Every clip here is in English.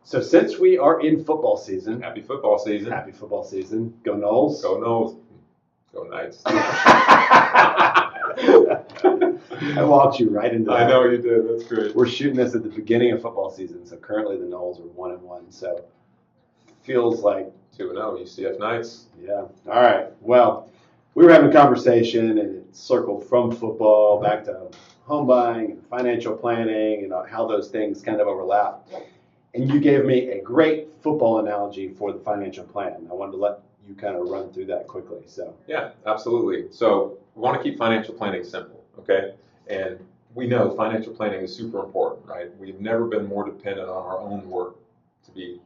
So since we are in football season, Happy football season. Happy football season. Go Noles. Go Noles. Go Knights. I walked you right into that. I know you did. That's great. We're shooting this at the beginning of football season, so currently the Noles are 1-1. So feels like 2-0 UCF Knights. Yeah. All right. Well, we were having a conversation, and it circled from football back to home buying and financial planning and how those things kind of overlap. And you gave me a great football analogy for the financial plan. I wanted to let you kind of run through that quickly. So Yeah, absolutely. So we want to keep financial planning simple, okay? And we know financial planning is super important, right? We've never been more dependent on our own work to be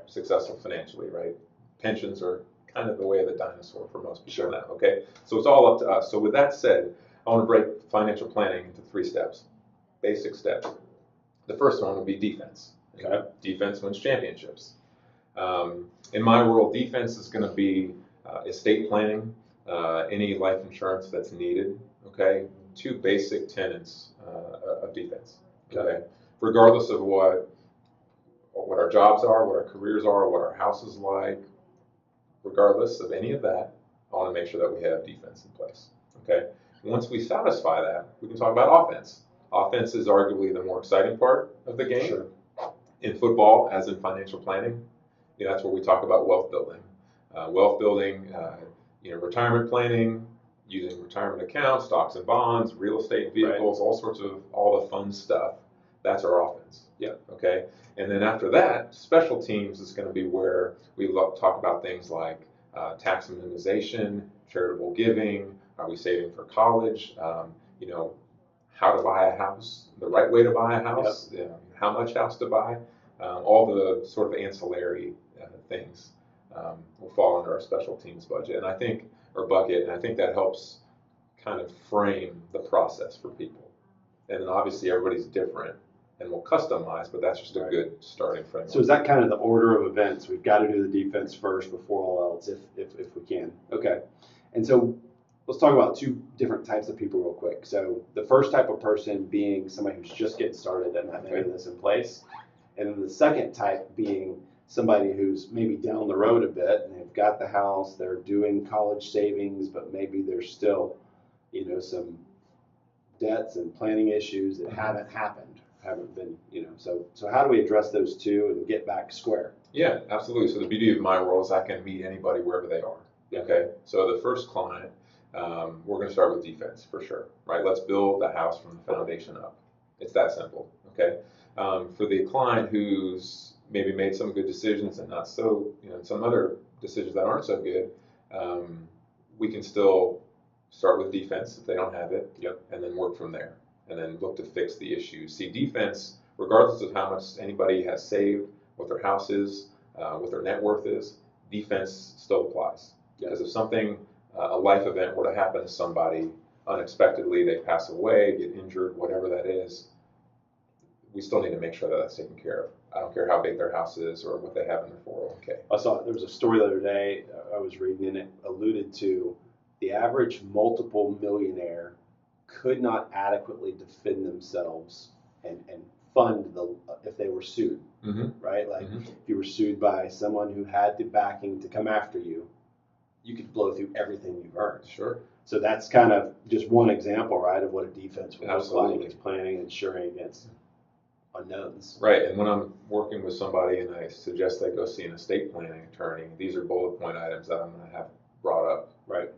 successful financially, right? Pensions are kind of the way of the dinosaur for most people now, okay? So it's all up to us. So with that said, I want to break financial planning into 3 steps, basic steps. The first one would be defense. Okay? Defense wins championships. In my world, defense is going to be estate planning, any life insurance that's needed, okay? 2 basic tenets of defense, okay? Regardless of what our jobs are, what our careers are, what our house is like, regardless of any of that, I want to make sure that we have defense in place, okay? Once we satisfy that, we can talk about offense. Offense is arguably the more exciting part of the game. Sure. In football, as in financial planning, that's where we talk about wealth building. Retirement planning, using retirement accounts, stocks and bonds, real estate vehicles, all sorts of all the fun stuff. That's our offense. Yeah. Okay. And then after that, special teams is going to be where we talk about things like tax minimization, charitable giving. Are we saving for college? How to buy a house, the right way to buy a house, how much house to buy. All the sort of ancillary things will fall under our special teams budget, and I think that helps kind of frame the process for people. And then obviously everybody's different, and we'll customize, but that's just a good starting framework. So is that kind of the order of events? We've got to do the defense first before all else, if we can. Okay, and so let's talk about 2 different types of people real quick. So the first type of person being somebody who's just getting started and having any of this in place. And then the second type being somebody who's maybe down the road a bit and they've got the house, they're doing college savings, but maybe there's still, some debts and planning issues that haven't been, so how do we address those 2 and get back square? Yeah, absolutely. So the beauty of my world is I can meet anybody wherever they are. Okay. So the first client, we're going to start with defense for sure, right? Let's build the house from the foundation up. It's that simple. Okay. For the client who's maybe made some good decisions and not so, some other decisions that aren't so good, we can still start with defense if they don't have it, and then work from there, and then look to fix the issues. See, defense, regardless of how much anybody has saved, what their house is, what their net worth is, defense still applies. Because if something, a life event were to happen to somebody unexpectedly, they pass away, get injured, whatever that is, we still need to make sure that that's taken care of. I don't care how big their house is or what they have in their 401k. I saw there was a story the other day I was reading, and it alluded to the average multiple millionaire could not adequately defend themselves and fund if they were sued, right? Like if you were sued by someone who had the backing to come after you, you could blow through everything you've earned. Sure. So that's kind of just one example, right, of what a defense would look like. It's planning and insuring against unknowns. Right, and when I'm working with somebody and I suggest they go see an estate planning attorney, these are bullet point items that I'm going to have brought up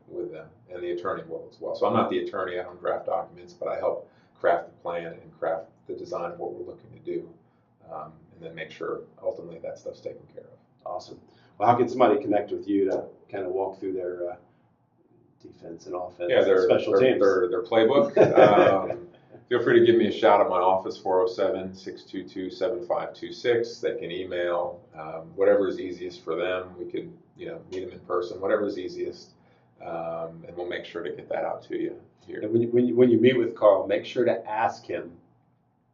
with them, and the attorney will as well. So I'm not the attorney, I don't draft documents, but I help craft the plan and craft the design of what we're looking to do, and then make sure ultimately that stuff's taken care of. Awesome. Well, how can somebody connect with you to kind of walk through their defense and offense, special teams? Their playbook. Feel free to give me a shout at my office, 407-622-7526. They can email, whatever is easiest for them. We could, meet them in person, whatever is easiest, and we'll make sure to get that out to you here. And when you meet with Karl, make sure to ask him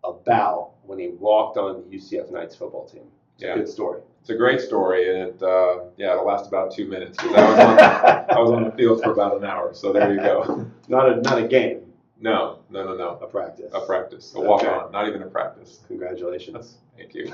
about when he walked on the UCF Knights football team. It's a good story. It's a great story, and it'll last about 2 minutes. I was on the field for about an hour, so there you go. Not a game. No. A practice. A practice. A walk-on, not even a practice. Congratulations. Thank you.